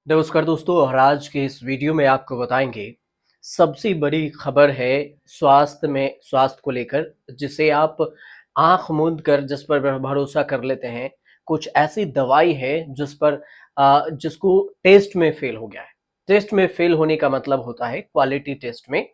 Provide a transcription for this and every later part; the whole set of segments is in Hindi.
नमस्कार दोस्तों। और आज के इस वीडियो में आपको बताएंगे सबसे बड़ी खबर है स्वास्थ्य को लेकर, जिसे आप आंख मूंद कर जिस पर भरोसा कर लेते हैं। कुछ ऐसी दवाई है जिसको टेस्ट में फेल हो गया है। टेस्ट में फेल होने का मतलब होता है क्वालिटी टेस्ट में,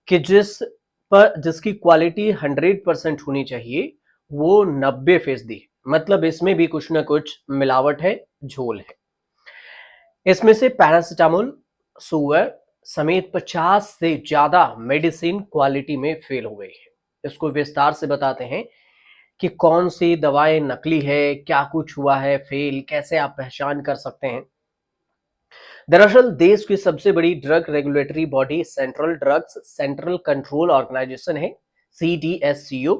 कि जिसकी क्वालिटी 100% होनी चाहिए वो 90%। मतलब इसमें भी कुछ ना कुछ मिलावट है, झोल है। इसमें से पैरासिटामोल, सुगर समेत 50 से ज्यादा मेडिसिन क्वालिटी में फेल हो गई है। इसको विस्तार से बताते हैं कि कौन सी दवाएं नकली है, क्या कुछ हुआ है फेल, कैसे आप पहचान कर सकते हैं। दरअसल देश की सबसे बड़ी drug regulatory body central control organisation है, CDSCO।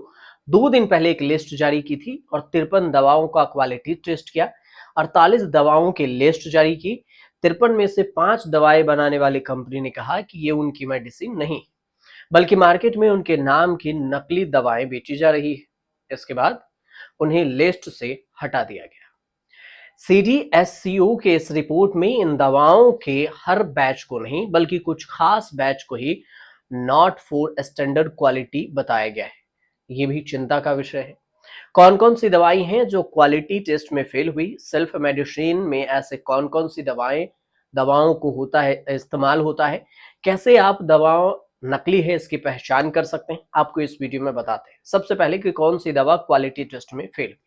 2 दिन पहले एक लिस्ट जारी की थी और 53 दवाओं का क्वालिटी टेस्ट किया। 48 दवाओं की लिस्ट जारी की। 53 में से 5 दवाएं बनाने वाली कंपनी ने कहा कि ये उनकी मेडिसिन नहीं, बल्कि मार्केट में उनके नाम की नकली दवाएं बेची जा रही है। इसके बाद उन्हें लिस्ट से हटा दिया गया। CDSCO के इस रिपोर्ट में इन दवाओं के हर बैच को नहीं, बल्कि कुछ खास बैच को ही नॉट फॉर स्टैंडर्ड क्वालिटी बताया गया है। ये भी चिंता का विषय है। कौन कौन सी दवाई हैं जो क्वालिटी टेस्ट में फेल हुई? सेल्फ मेडिसिन में ऐसे कौन कौन सी दवाओं को इस्तेमाल होता है? कैसे आप दवाओं नकली है इसकी पहचान कर सकते हैं, आपको इस वीडियो में बताते हैं। सबसे पहले कि कौन सी दवा क्वालिटी टेस्ट में फेल हुई।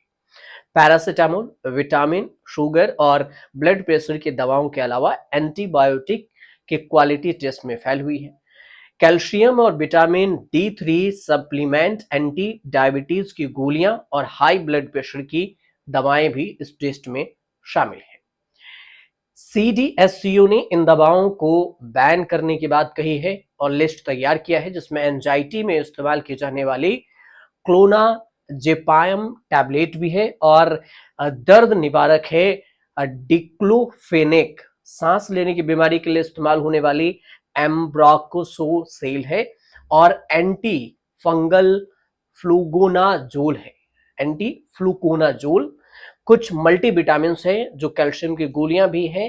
पैरासिटामोल विटामिन, शुगर और ब्लड प्रेशर की दवाओं के अलावा एंटीबायोटिक की क्वालिटी टेस्ट में फेल हुई है। कैल्शियम और vitamin D3 supplement, anti diabetes की गोलियां और हाई ब्लड प्रेशर की दवाएं भी इस टेस्ट में शामिल हैं। CDSCO ने इन दवाओं को बैन करने की बात कही है और लिस्ट तैयार किया है, जिसमें एंजाइटी में इस्तेमाल की जाने वाली क्लोनाजेपाम टैबलेट भी है और दर्द निवारक है डिक्लोफेनेक। सांस लेने की बीमारी के लिए इस्तेमाल होने वाली एम्ब्रोक्सोसेल है और एंटी फंगल फ्लूगोनाजोल है। Anti fluconazole. कुछ मल्टीविटामिन है जो कैल्शियम की गोलियां भी हैं।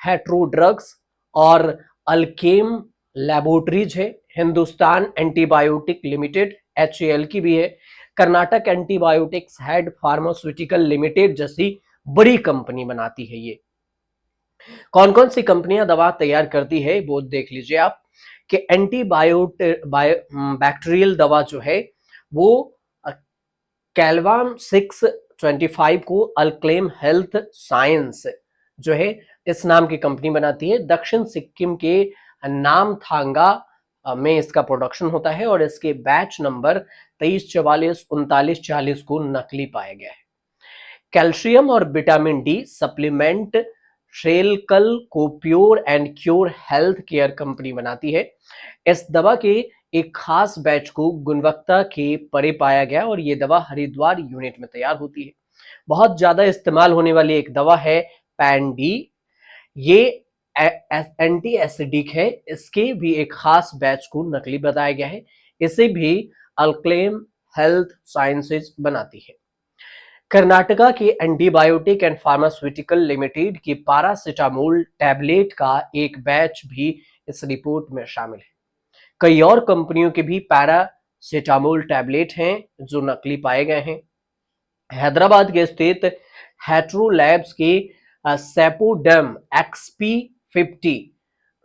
हेट्रोड्रग्स और अल्केम लैबोरेटरीज है। हिंदुस्तान एंटीबायोटिक लिमिटेड, HAL की भी है। Karnataka antibiotics head pharmaceutical limited जैसी बड़ी कंपनी बनाती है ये। कौन कौन सी कंपनियां दवा तैयार करती है वो देख लीजिए आप, कि बैक्टीरियल दवा जो है वो कैलवाम 625 को अल्क्लेम हेल्थ साइंस जो है इस नाम की कंपनी बनाती है। दक्षिण सिक्किम के नामथांगा में इसका प्रोडक्शन होता है और इसके बैच नंबर 2344 3940 को नकली पाया गया है। कैल्शियम और विटामिन डी सप्लीमेंट शेलकल को pure and cure health care company बनाती है। इस दवा के एक खास बैच को गुणवत्ता के परे पाया गया और ये दवा हरिद्वार यूनिट में तैयार होती है। बहुत ज्यादा इस्तेमाल होने वाली एक दवा है पैंडी। ये एंटी एसिडिक है। इसके भी एक खास बैच को नकली बताया गया है। इसे भी अल्क्लेम हेल्थ साइंसेज बनाती है। कर्नाटका की एंटीबायोटिक एंड फार्मास्यूटिकल लिमिटेड की पैरासिटामोल टैबलेट का एक बैच भी इस रिपोर्ट में शामिल है। कई और कंपनियों के भी पैरासिटामोल टैबलेट हैं जो नकली पाए गए हैं। हैदराबाद के स्थित हेट्रो लैब्स के सेपोडम XP50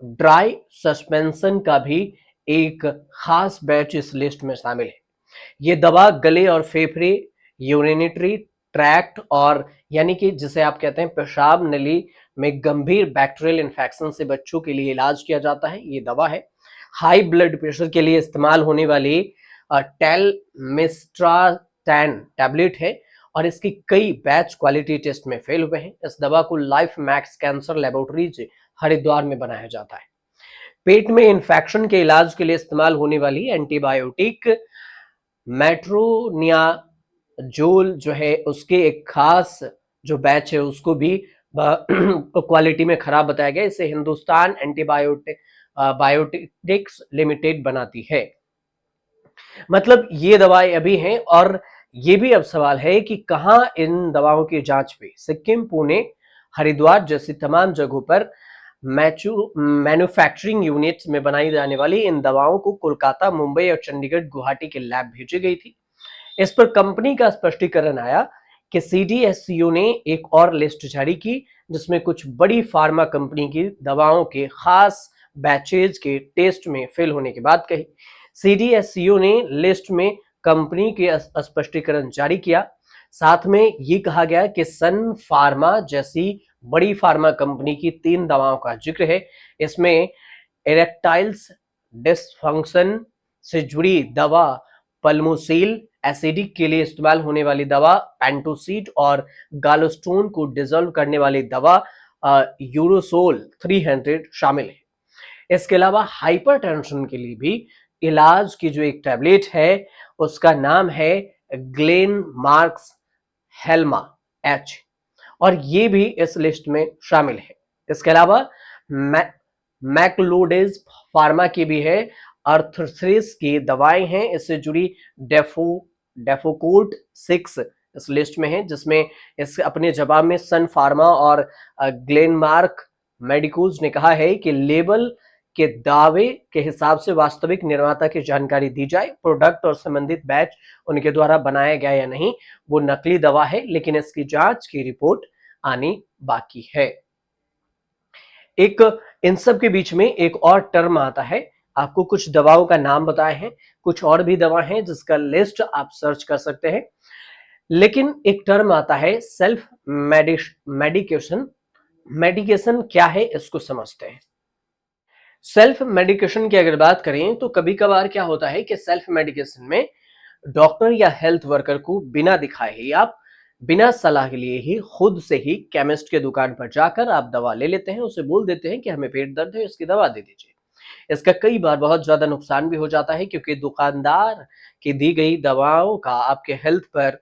ड्राई सस्पेंशन का भी एक खास बैच इस लिस्ट में शामिल है। ये दवा गले और फेफड़े, यूरिनेटरी ट्रैक्ट और यानी कि जिसे आप कहते हैं पेशाब नली में गंभीर बैक्टीरियल इन्फेक्शन से बच्चों के लिए इलाज किया जाता है। ये दवा है। हाई ब्लड प्रेशर के लिए इस्तेमाल होने वाली टेलमिस्ट्राटैन टैबलेट है और इसकी कई बैच क्वालिटी टेस्ट में फेल हुए हैं। इस दवा को life max cancer laboratories Haridwar में बनाया जाता है। पेट में इंफेक्शन के इलाज के लिए इस्तेमाल होने वाली एंटीबायोटिक मेट्रोनियाजोल जो है उसके एक खास जो बैच है उसको भी क्वालिटी में खराब बताया गया। इसे हिंदुस्तान बायोटिक्स लिमिटेड बनाती है। मतलब ये दवाएं अभी हैं और ये भी अब सवाल है कि कहां इन दवाओं की जांच हुई। सिक्किम, पुणे, हरिद्वार जैसी तमाम जगहों पर मैन्युफैक्चरिंग यूनिट्स में बनाई जाने वाली इन दवाओं को कोलकाता, मुंबई और चंडीगढ़, गुवाहाटी के लैब भेजी गई थी। इस पर कंपनी का स्पष्टीकरण आया कि सीडीएससीओ ने एक और लिस्ट जारी की जिसमें कुछ बड़ी फार्मा कंपनी की दवाओं के खास बैचेज के टेस्ट में फेल होने की बात कही। सीडीएससीओ ने लिस्ट में कंपनी के स्पष्टीकरण जारी किया। साथ में ये कहा गया कि सन फार्मा जैसी बड़ी फार्मा कंपनी की 3 दवाओं का जिक्र है। इसमें इरेक्टाइल्स डिसफंक्शन से जुड़ी दवा पल्मोसिल, एसिडिक के लिए इस्तेमाल होने वाली दवा पेंटोसीट और गालोस्टोन को डिसॉल्व करने वाली दवा यूरोसोल 300 शामिल है। इसके अलावा हाइपरटेंशन के लिए भी इलाज की जो एक टैबलेट है उसका नाम है ग्लेनमार्क्स हेल्मा एच, और ये भी इस लिस्ट में शामिल है। इसके अलावा मैक्लोडेज फार्मा की भी है, अर्थ्राइटिस की दवाएं हैं, इससे जुड़ी डेफोकोट 6 इस लिस्ट में है, जिसमें इस अपने जवाब में सन फार्मा और ग्लेनमार्क मेडिकोज ने कहा है कि लेबल के दावे के हिसाब से वास्तविक निर्माता की जानकारी दी जाए। प्रोडक्ट और संबंधित बैच उनके द्वारा बनाया गया या नहीं, वो नकली दवा है, लेकिन इसकी जांच की रिपोर्ट आनी बाकी है। एक इन सब के बीच में एक और टर्म आता है। आपको कुछ दवाओं का नाम बताए हैं, कुछ और भी दवा हैं जिसका लिस्ट आप सर्च कर सकते हैं, लेकिन एक टर्म आता है सेल्फ मेडिकेशन। मेडिकेशन क्या है इसको समझते हैं। सेल्फ मेडिकेशन की अगर बात करें तो कभी कभार क्या होता है कि सेल्फ मेडिकेशन में डॉक्टर या हेल्थ वर्कर को बिना दिखाए ही, आप बिना सलाह के लिए ही खुद से ही केमिस्ट के दुकान पर जाकर आप दवा ले लेते हैं, उसे बोल देते हैं कि हमें पेट दर्द है, इसकी दवा दे दीजिए। इसका कई बार बहुत ज्यादा नुकसान भी हो जाता है, क्योंकि दुकानदार की दी गई दवाओं का आपके हेल्थ पर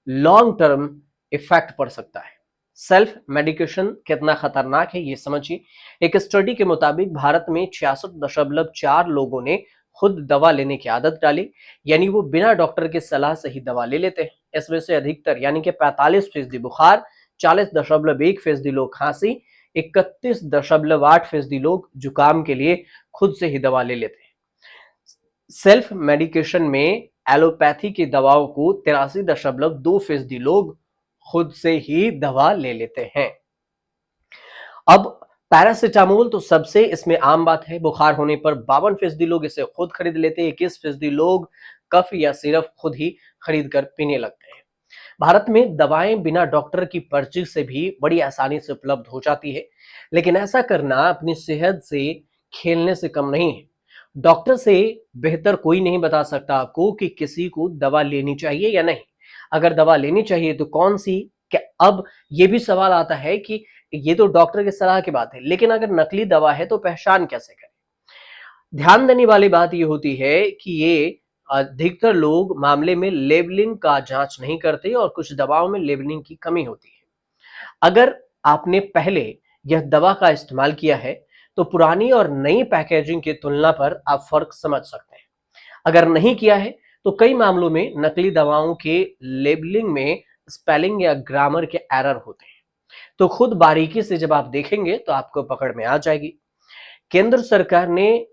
लॉन्ग टर्म इफेक्ट पड़ सकता है। सेल्फ मेडिकेशन कितना खतरनाक है ये समझिए। एक स्टडी के मुताबिक भारत में 66.4 लोगों ने खुद दवा लेने की आदत डाली, यानी वो बिना डॉक्टर की सलाह से ही दवा ले लेते हैं। इसमें से अधिकतर यानी कि 45% बुखार, 40.1% लोग खांसी, 31.8% लोग जुकाम के लिए खुद से ही दवा ले लेते हैं। सेल्फ मेडिकेशन में एलोपैथी की दवाओं को 83.2% लोग खुद से ही दवा ले लेते हैं। अब पैरासिटामोल तो सबसे इसमें आम बात है। बुखार होने पर 52% लोग इसे खुद खरीद लेते हैं, 21% लोग कफ या सिरप खुद ही खरीद कर पीने लगते हैं। भारत में दवाएं बिना डॉक्टर की पर्ची से भी बड़ी आसानी से उपलब्ध हो जाती है, लेकिन ऐसा करना अपनी सेहत से खेलने से कम नहीं है। डॉक्टर से बेहतर कोई नहीं बता सकता आपको कि किसी को दवा लेनी चाहिए या नहीं। अगर दवा लेनी चाहिए तो कौन सी, क्या अब ये भी सवाल आता है कि ये तो डॉक्टर की सलाह की बात है, लेकिन अगर नकली दवा है तो पहचान कैसे करें। ध्यान देने वाली बात ये होती है कि ये अधिकतर लोग मामले में लेबलिंग का जांच नहीं करते और कुछ दवाओं में लेबलिंग की कमी होती है। अगर आपने पहले यह दवा का इस्तेमाल किया है तो पुरानी और नई पैकेजिंग की तुलना पर आप फर्क समझ सकते हैं। अगर नहीं किया है तो कई मामलों में नकली दवाओं के लेबलिंग में स्पेलिंग या ग्रामर के एरर होते हैं, तो खुद बारीकी से जब आप देखेंगे तो आपको पकड़ में आ जाएगी। केंद्र सरकार ने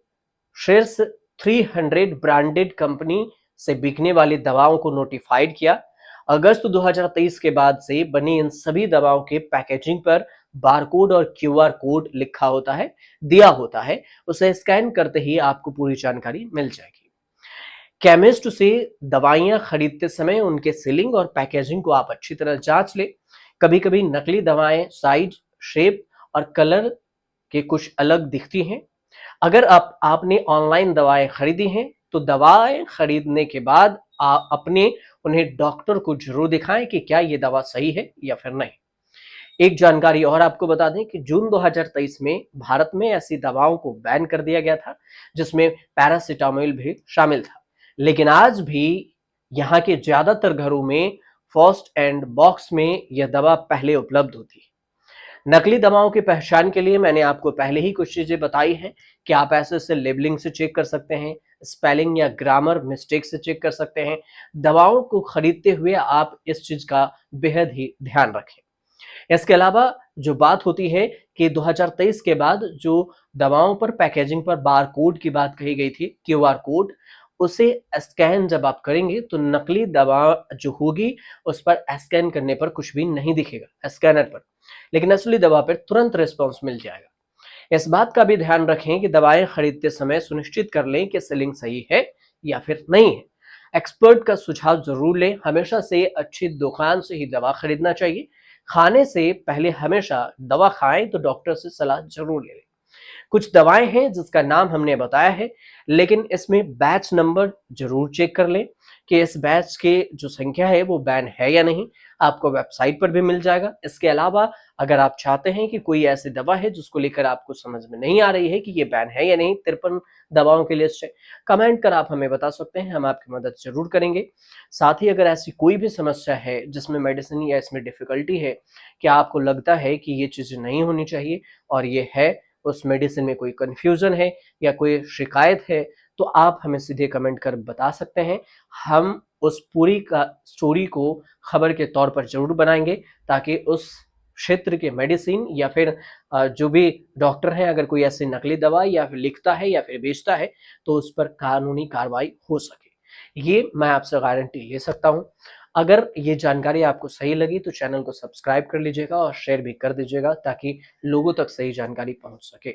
शीर्ष 300 ब्रांडेड कंपनी से बिकने वाली दवाओं को नोटिफाइड किया। अगस्त 2023 के बाद से बनी इन सभी दवाओं के पैकेजिंग पर बारकोड और क्यूआर कोड लिखा होता है, दिया होता है। उसे स्कैन करते ही आपको पूरी जानकारी मिल जाएगी। केमिस्ट से दवाइयां खरीदते समय उनके सीलिंग और पैकेजिंग को आप अच्छी तरह जांच लें। कभी कभी नकली दवाएं साइज, शेप और कलर के कुछ अलग दिखती हैं। अगर आपने ऑनलाइन दवाएं खरीदी हैं तो दवाएं खरीदने के बाद आप अपने उन्हें डॉक्टर को जरूर दिखाएं कि क्या ये दवा सही है या फिर नहीं। एक जानकारी और आपको बता दें कि जून 2023 में भारत में ऐसी दवाओं को बैन कर दिया गया था जिसमें पैरासिटामोल भी शामिल था, लेकिन आज भी यहाँ के ज्यादातर घरों में फर्स्ट एंड बॉक्स में यह दवा पहले उपलब्ध होती है। नकली दवाओं की पहचान के लिए मैंने आपको पहले ही कुछ चीजें बताई हैं कि आप ऐसे लेबलिंग से चेक कर सकते हैं, स्पेलिंग या ग्रामर मिस्टेक से चेक कर सकते हैं। दवाओं को खरीदते हुए आप इस चीज का बेहद ही ध्यान रखें। इसके अलावा जो बात होती है कि 2023 के बाद जो दवाओं पर पैकेजिंग पर बारकोड की बात कही गई थी, क्यूआर कोड, उसे स्कैन जब आप करेंगे तो नकली दवा जो होगी उस पर स्कैन करने पर कुछ भी नहीं दिखेगा स्कैनर पर, लेकिन असली दवा पर तुरंत रिस्पॉन्स मिल जाएगा। इस बात का भी ध्यान रखें कि दवाएं खरीदते समय सुनिश्चित कर लें कि सीलिंग सही है या फिर नहीं है। एक्सपर्ट का सुझाव जरूर लें, हमेशा से अच्छी दुकान से ही दवा खरीदना चाहिए। खाने से पहले हमेशा दवा खाएं तो डॉक्टर से सलाह जरूर ले लें। कुछ दवाएं हैं जिसका नाम हमने बताया है, लेकिन इसमें बैच नंबर जरूर चेक कर लें कि इस बैच के जो संख्या है वो बैन है या नहीं। आपको वेबसाइट पर भी मिल जाएगा। इसके अलावा अगर आप चाहते हैं कि कोई ऐसी दवा है जिसको लेकर आपको समझ में नहीं आ रही है कि ये बैन है या नहीं, 53 दवाओं की लिस्ट है, कमेंट कर आप हमें बता सकते हैं, हम आपकी मदद जरूर करेंगे। साथ ही अगर ऐसी कोई भी समस्या है जिसमें मेडिसिन या इसमें डिफिकल्टी है, कि आपको लगता है कि ये चीज़ें नहीं होनी चाहिए और ये है, उस मेडिसिन में कोई कन्फ्यूजन है या कोई शिकायत है, तो आप हमें सीधे कमेंट कर बता सकते हैं। हम उस पूरी का स्टोरी को खबर के तौर पर जरूर बनाएंगे, ताकि उस क्षेत्र के मेडिसिन या फिर जो भी डॉक्टर हैं, अगर कोई ऐसी नकली दवा या फिर लिखता है या फिर बेचता है, तो उस पर कानूनी कार्रवाई हो सके। ये मैं आपसे गारंटी ले सकता हूँ। अगर ये जानकारी आपको सही लगी तो चैनल को सब्सक्राइब कर लीजिएगा और शेयर भी कर दीजिएगा, ताकि लोगों तक सही जानकारी पहुंच सके।